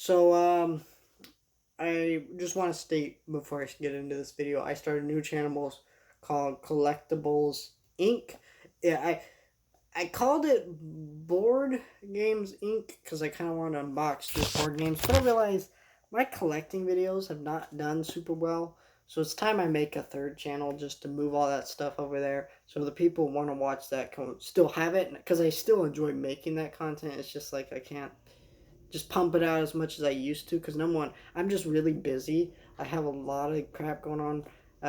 So, I just want to state before I get into this video, I started a new channel called Collectibles Inc. Yeah, I called it Board Games Inc. because I kind of wanted to unbox just board games, but I realized my collecting videos have not done super well. So it's time I make a third channel just to move all that stuff over there, so the people want to watch that can still have it, because I still enjoy making that content. It's just like I can't just pump it out as much as I used to, because number one, I'm just really busy. I have a lot of crap going on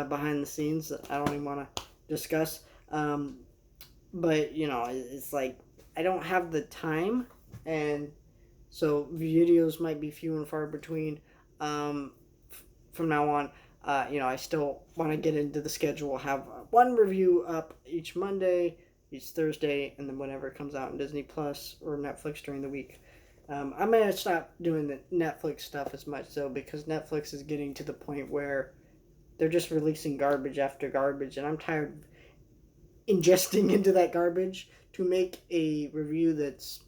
behind the scenes that I don't even want to discuss. But it's like I don't have the time, and so videos might be few and far between. From now on, I still want to get into the schedule. Have one review up each Monday, each Thursday, and then whenever it comes out in Disney Plus or Netflix during the week. I'm gonna stop doing the Netflix stuff as much though, because Netflix is getting to the point where they're just releasing garbage after garbage, and I'm tired of ingesting into that garbage to make a review that's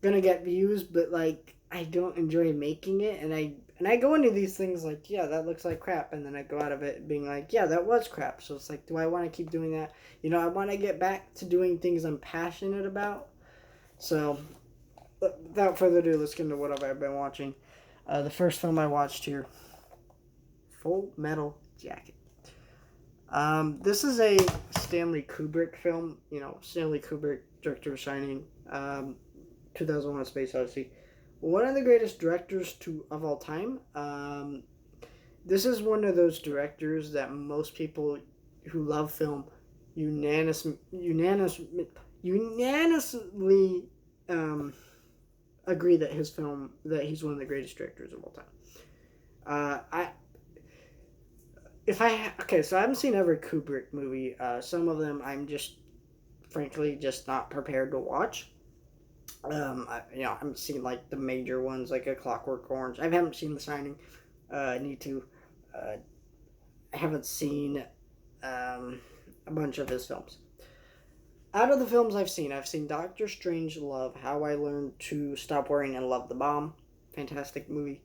gonna get views, but like I don't enjoy making it, and I go into these things like, yeah, that looks like crap, and then I go out of it being like, yeah, that was crap. So it's like, do I want to keep doing that? I want to get back to doing things I'm passionate about. So without further ado, let's get into what I've been watching. The first film I watched here, Full Metal Jacket. This is a Stanley Kubrick film. Stanley Kubrick, director of Shining, 2001: A Space Odyssey. One of the greatest directors of all time. This is one of those directors that most people who love film unanimously agree that he's one of the greatest directors of all time. I if I okay, so I haven't seen every Kubrick movie. Some of them I'm just frankly just not prepared to watch. I haven't seen like the major ones like A Clockwork Orange. I haven't seen The Shining. I need to. Uh, I haven't seen a bunch of his films. Out of the films I've seen Doctor Strange Love, How I Learned to Stop Worrying and Love the Bomb. Fantastic movie.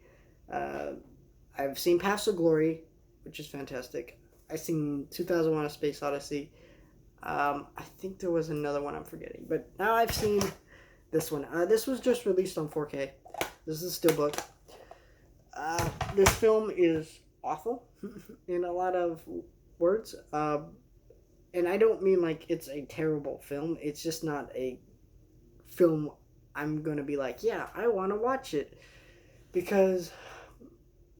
Uh, I've seen Paths of Glory, which is fantastic. I've seen 2001: A Space Odyssey. I think there was another one I'm forgetting, but now I've seen this one. This was just released on 4K. This is a steelbook. This film is awful in a lot of words. And I don't mean like it's a terrible film. It's just not a film I'm going to be like, yeah, I want to watch it. Because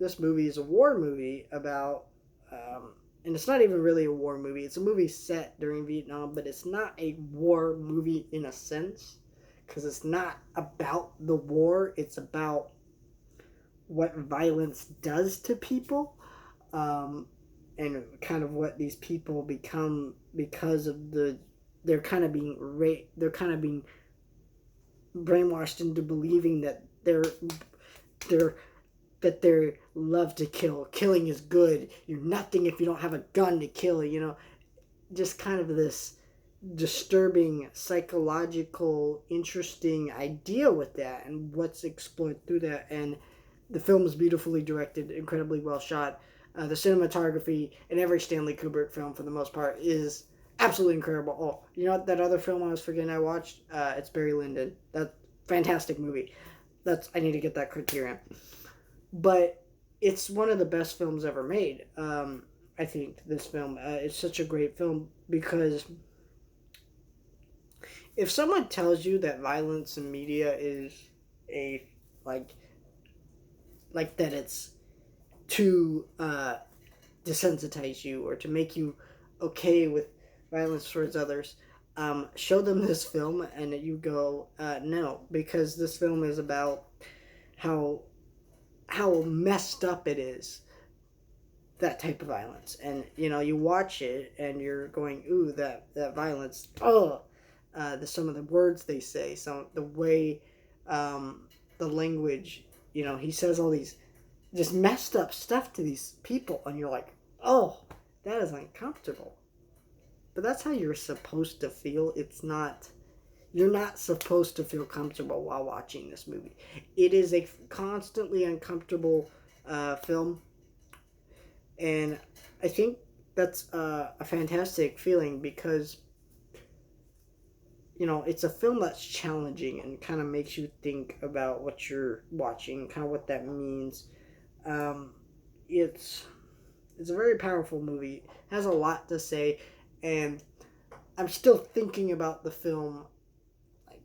this movie is a war movie about, and it's not even really a war movie. It's a movie set during Vietnam, but it's not a war movie in a sense. Because it's not about the war, it's about what violence does to people, and kind of what these people become because of they're kind of being brainwashed into believing that they're that they love to kill. Killing is good. You're nothing if you don't have a gun to kill. Just kind of this disturbing, psychological, interesting idea with that, and what's explored through that. And the film is beautifully directed, incredibly well shot. The cinematography in every Stanley Kubrick film, for the most part, is absolutely incredible. Oh, you know what, that other film I was forgetting I watched? It's Barry Lyndon. That fantastic movie. I need to get that Criterion. But it's one of the best films ever made. I think this film. It's such a great film because if someone tells you that violence in media is a like that, it's to desensitize you or to make you okay with violence towards others, show them this film and you go, no, because this film is about how messed up it is, that type of violence. And you watch it and you're going, ooh, that violence. Oh, some of the words they say, some the way, the language. He says all these just messed up stuff to these people, and you're like, oh, that is uncomfortable. But that's how you're supposed to feel. It's not. You're not supposed to feel comfortable while watching this movie. It is a constantly uncomfortable film, and I think that's a fantastic feeling because it's a film that's challenging and kind of makes you think about what you're watching, kind of what that means. Um, it's it's a very powerful movie. It has a lot to say, and I'm still thinking about the film like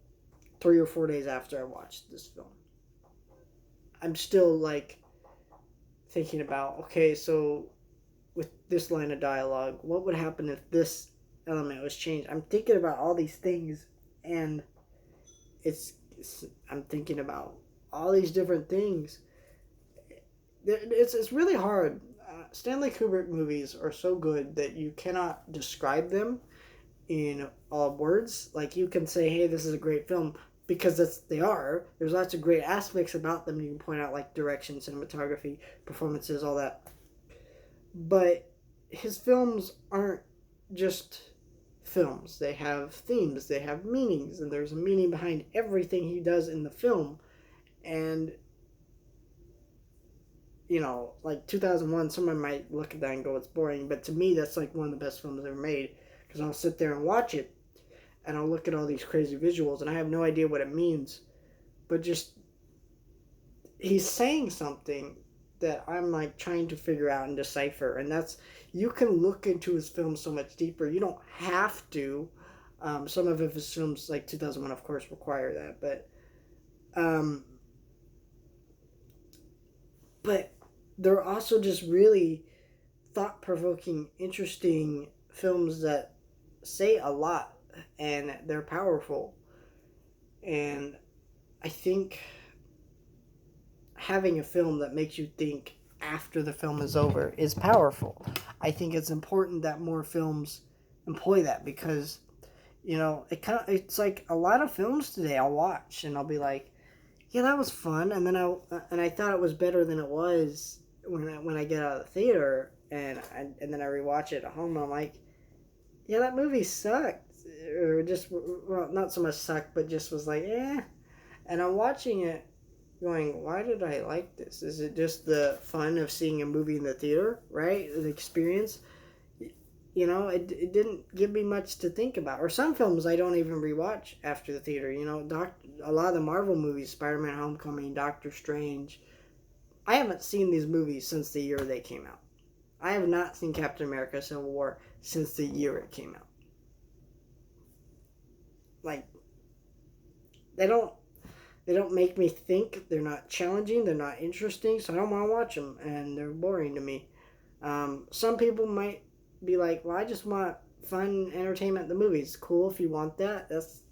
3 or 4 days after I watched this film. I'm still like thinking about, okay, so with this line of dialogue, what would happen if this element was changed? I'm thinking about all these things, and I'm thinking about all these different things. It's really hard. Stanley Kubrick movies are so good that you cannot describe them in words. Like you can say, "Hey, this is a great film," because they are. There's lots of great aspects about them. You can point out like direction, cinematography, performances, all that. But his films aren't just films. They have themes. They have meanings, and there's a meaning behind everything he does in the film. And like 2001, someone might look at that and go, it's boring. But to me, that's like one of the best films ever made because I'll sit there and watch it and I'll look at all these crazy visuals and I have no idea what it means. But just, he's saying something that I'm like trying to figure out and decipher. And you can look into his films so much deeper. You don't have to. Some of his films, like 2001, of course, require that. But they're also just really thought-provoking, interesting films that say a lot and they're powerful. And I think having a film that makes you think after the film is over is powerful. I think it's important that more films employ that because it's like a lot of films today I'll watch and I'll be like, yeah, that was fun, and then I thought it was better than it was when I get out of the theater, and then I rewatch it at home. And I'm like, yeah, that movie sucked, or just, well, not so much sucked, but just was like, eh. And I'm watching it, going, why did I like this? Is it just the fun of seeing a movie in the theater, right? The experience. It didn't give me much to think about. Or some films I don't even rewatch after the theater. A lot of the Marvel movies, Spider-Man Homecoming, Doctor Strange. I haven't seen these movies since the year they came out. I have not seen Captain America Civil War since the year it came out. Like, they don't make me think. They're not challenging. They're not interesting. So I don't want to watch them, and they're boring to me. Some people might be like, well, I just want fun entertainment in the movies. Cool if you want that. That's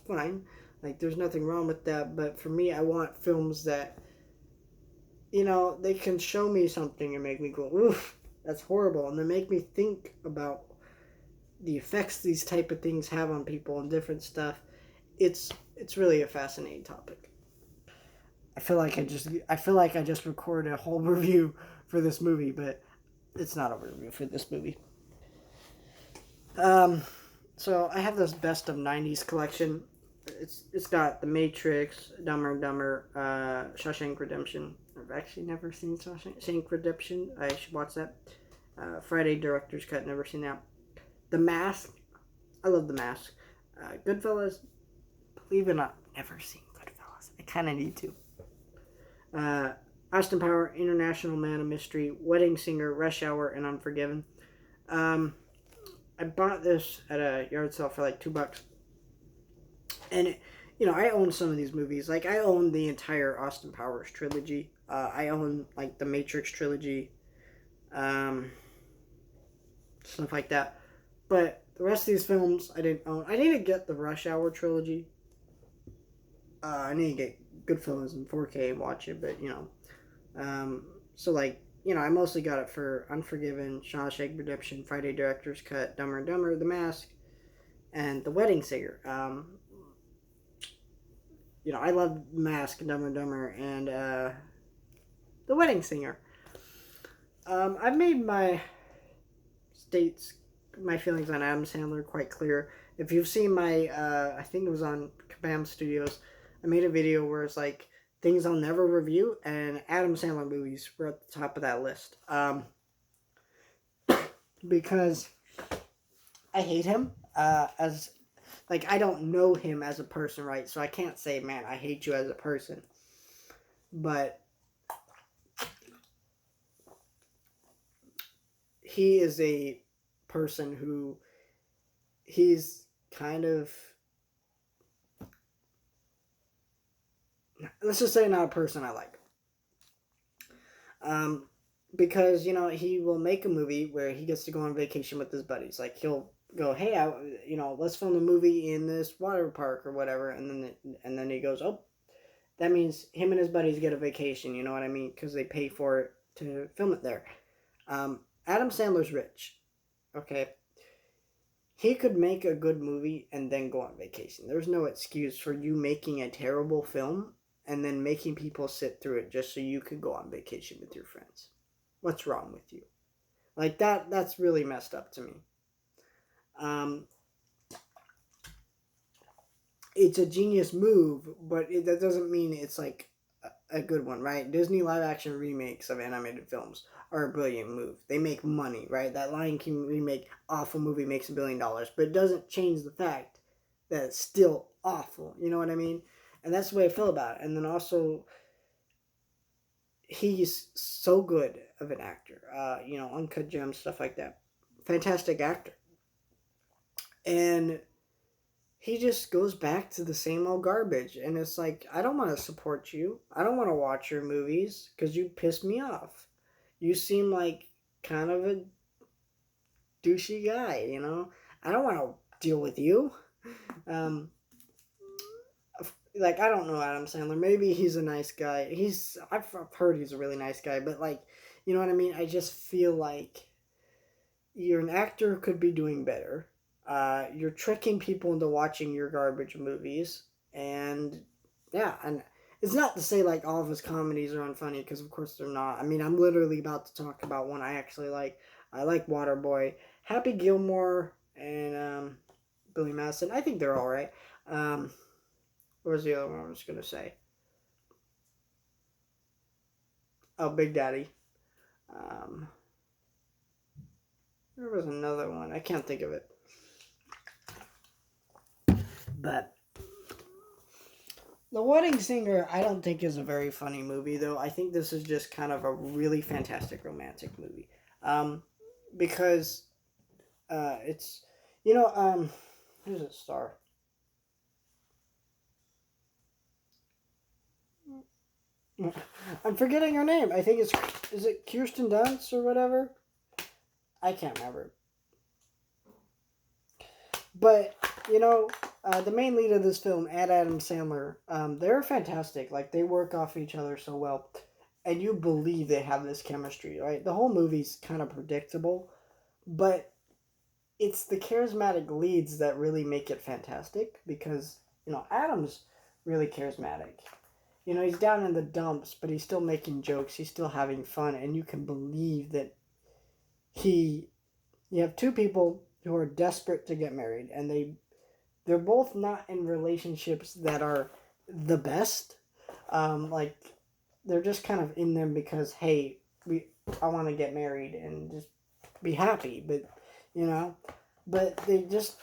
fine. Like, there's nothing wrong with that. But for me, I want films that, they can show me something and make me go, oof, that's horrible. And then make me think about the effects these type of things have on people and different stuff. It's really a fascinating topic. I feel like I just recorded a whole review for this movie, but it's not a review for this movie. So I have this best of '90s collection. It's got The Matrix, Dumber and Dumber, Shawshank Redemption. I've actually never seen Shawshank Redemption. I should watch that. Friday Director's Cut. Never seen that. The Mask. I love The Mask. Goodfellas. Believe it or not, never seen Goodfellas. I kind of need to. Austin Power, International Man of Mystery, Wedding Singer, Rush Hour, and Unforgiven. I bought this at a yard sale for like $2. And, I own some of these movies. Like, I own the entire Austin Powers trilogy. I own, like, the Matrix trilogy. Stuff like that. But the rest of these films, I didn't own. I need to get the Rush Hour trilogy. I need to get Goodfellas in 4K and watch it, but, so, like, I mostly got it for Unforgiven, Shawshank Redemption, Friday Director's Cut, Dumber and Dumber, The Mask, and The Wedding Singer. I love Mask, Dumber and Dumber, and The Wedding Singer. I've made my feelings on Adam Sandler quite clear. If you've seen my, I think it was on Kabam Studios, I made a video where it's like things I'll never review, and Adam Sandler movies were at the top of that list. Because I hate him as like I don't know him as a person, right? So I can't say, man, I hate you as a person. But he is a person who he's kind of, let's just say, not a person I like. Because he will make a movie where he gets to go on vacation with his buddies. Like he'll go, hey, let's film a movie in this water park or whatever, and then he goes, oh, that means him and his buddies get a vacation. You know what I mean? Because they pay for it to film it there. Adam Sandler's rich. Okay. He could make a good movie and then go on vacation. There's no excuse for you making a terrible film and then making people sit through it just so you could go on vacation with your friends. What's wrong with you? Like that's really messed up to me. It's a genius move, but that doesn't mean it's like a good one, right? Disney live action remakes of animated films are a brilliant move. They make money, right? That Lion King remake, awful movie, makes $1 billion, but it doesn't change the fact that it's still awful. You know what I mean? And that's the way I feel about it. And then also, he's so good of an actor. Uncut Gems, stuff like that. Fantastic actor. And he just goes back to the same old garbage. And it's like, I don't want to support you. I don't want to watch your movies because you piss me off. You seem like kind of a douchey guy, I don't want to deal with you. Like, I don't know Adam Sandler. Maybe he's a nice guy. I've heard he's a really nice guy, but like, you know what I mean? I just feel like you're an actor who could be doing better. You're tricking people into watching your garbage movies, and yeah, and it's not to say like all of his comedies are unfunny, because of course they're not. I mean, I'm literally about to talk about one I actually like. I like Waterboy, Happy Gilmore, and Billy Madison. I think they're all right. What was the other one I was gonna say? Oh, Big Daddy. Um, there was another one. I can't think of it. But The Wedding Singer, I don't think is a very funny movie, though. I think this is just kind of a really fantastic romantic movie. Because it's, who does it star? I'm forgetting her name. I think is it Kirsten Dunst or whatever? I can't remember. But, the main lead of this film, Adam Sandler, they're fantastic. Like, they work off each other so well. And you believe they have this chemistry, right? The whole movie's kind of predictable. But it's the charismatic leads that really make it fantastic. Because, Adam's really charismatic. He's down in the dumps, but he's still making jokes. He's still having fun. And you can believe that you have two people who are desperate to get married, and they're both not in relationships that are the best. Like, they're just kind of in them because, hey, I want to get married and just be happy, but they just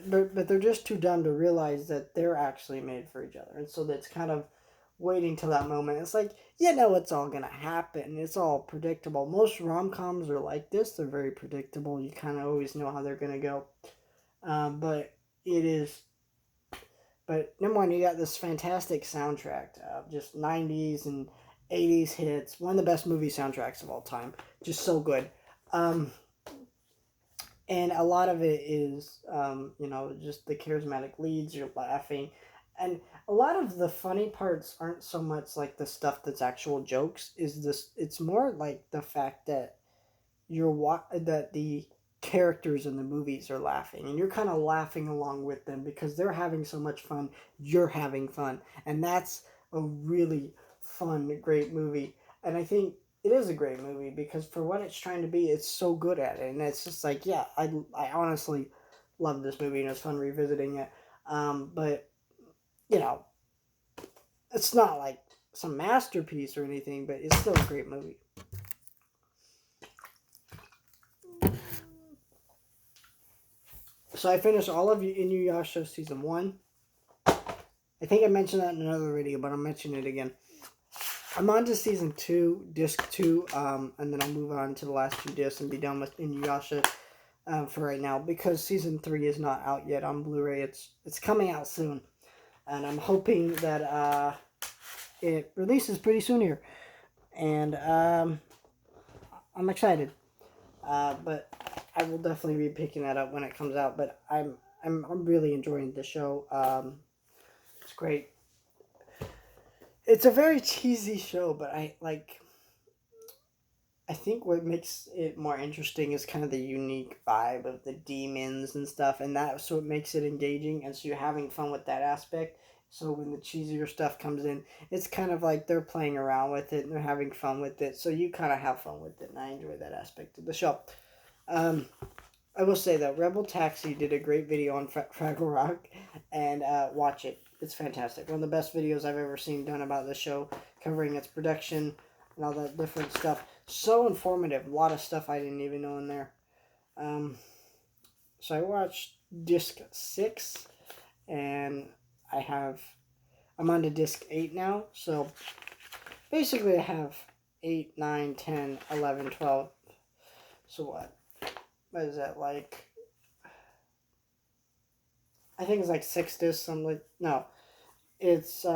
but they're just too dumb to realize that they're actually made for each other, and so that's kind of waiting till that moment. It's like, it's all gonna happen. It's all predictable. Most rom-coms are like this. They're very predictable. You kind of always know how they're gonna go. But number one, you got this fantastic soundtrack of just 90s and 80s hits. One of the best movie soundtracks of all time. Just so good. And a lot of it is, just the charismatic leads. You're laughing. And a lot of the funny parts aren't so much like the stuff that's actual jokes. It's more like the fact that that the characters in the movies are laughing, and you're kind of laughing along with them because they're having so much fun. You're having fun, and that's a really fun, great movie. And I think it is a great movie because for what it's trying to be, it's so good at it. And it's just like, yeah, I honestly loved this movie and it was fun revisiting it. But you know, it's not like some masterpiece or anything, but it's still a great movie. So I finished all of Inuyasha season 1. I think I mentioned that in another video, but I'll mention it again. I'm on to season 2, disc 2, and then I'll move on to the last 2 discs and be done with Inuyasha for right now, because season 3 is not out yet on Blu-ray. It's coming out soon, and I'm hoping that it releases pretty soon here, and I'm excited. But I will definitely be picking that up when it comes out. But I'm really enjoying the show. It's great. It's a very cheesy show, but I think what makes it more interesting is kind of the unique vibe of the demons and stuff, and that's what makes it engaging. And so you're having fun with that aspect. So when the cheesier stuff comes in, it's kind of like they're playing around with it and they're having fun with it. So you kind of have fun with it, and I enjoy that aspect of the show. I will say that Rebel Taxi did a great video on Fraggle Rock, and watch it. It's fantastic. One of the best videos I've ever seen done about the show, covering its production and all that different stuff. So informative. A lot of stuff I didn't even know in there. So I watched disc 6, and I'm on to disc 8 now. So basically I have 8, 9, 10, 11, 12. So what is that, like? I think it's like 6 discs. No, it's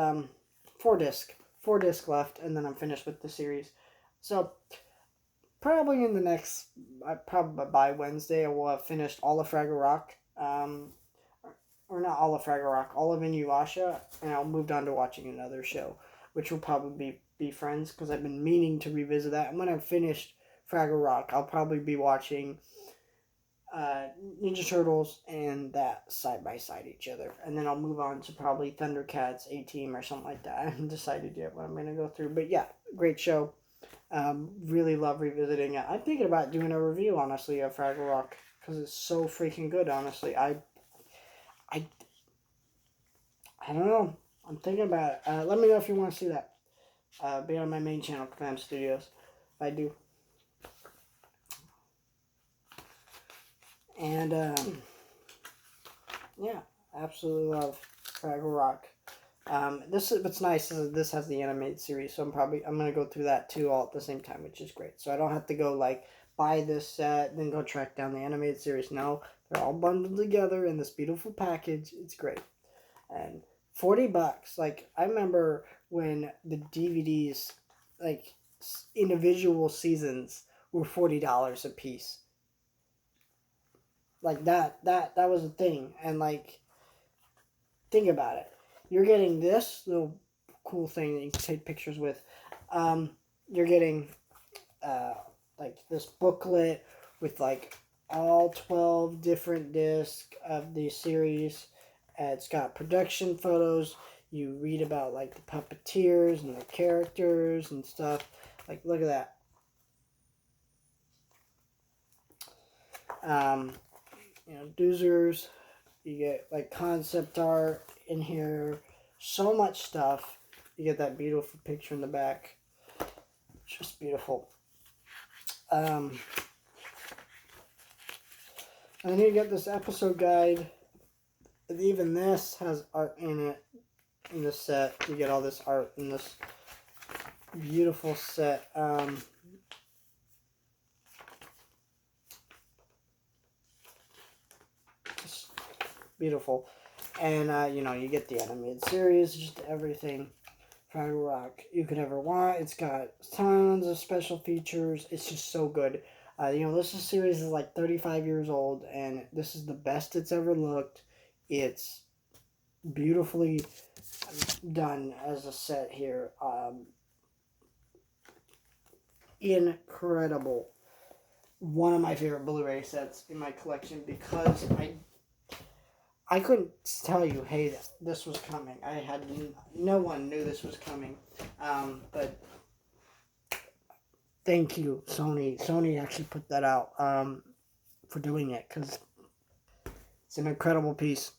4 disc left, and then I'm finished with the series. So probably in the next, probably by Wednesday, I will have finished all of Fraggle Rock. Or not all of Fraggle Rock, all of Inuyasha, and I'll move on to watching another show, which will probably be Friends, because I've been meaning to revisit that. And when I've finished Fraggle Rock, I'll probably be watching Ninja Turtles and that side by side each other, and then I'll move on to probably Thundercats, A-Team, or something like that. I haven't decided yet what I'm gonna go through, but yeah, great show. Really love revisiting it. I'm thinking about doing a review, honestly, of Fraggle Rock, because it's so freaking good. Honestly, I don't know. I'm thinking about it. Let me know if you want to see that. Be on my main channel, Clam Studios. If I do. And yeah, absolutely love Fraggle Rock. This is what's nice is this has the animated series, so I'm gonna go through that too all at the same time, which is great. So I don't have to go like buy this set, then go track down the animated series. No, they're all bundled together in this beautiful package. It's great. And $40. Like, I remember when the DVDs, like individual seasons, were $40 a piece. Like that was a thing. And like, think about it. You're getting this little cool thing that you can take pictures with. You're getting like this booklet with like all 12 different discs of the series. It's got production photos. You read about like the puppeteers and the characters and stuff. Like, look at that. Doozers. You get like concept art in here. So much stuff. You get that beautiful picture in the back. It's just beautiful. And then you get this episode guide. And even this has art in it. In the set, you get all this art in this beautiful set. Just beautiful. And you get the animated series, just everything Fraggle Rock you could ever want. It's got tons of special features. It's just so good. This series is like 35 years old, and this is the best it's ever looked. It's beautifully done as a set here. Incredible. One of my favorite Blu-ray sets in my collection, because I couldn't tell you, hey, this was coming. No one knew this was coming. But thank you, Sony. Sony actually put that out for doing it, because It's an incredible piece.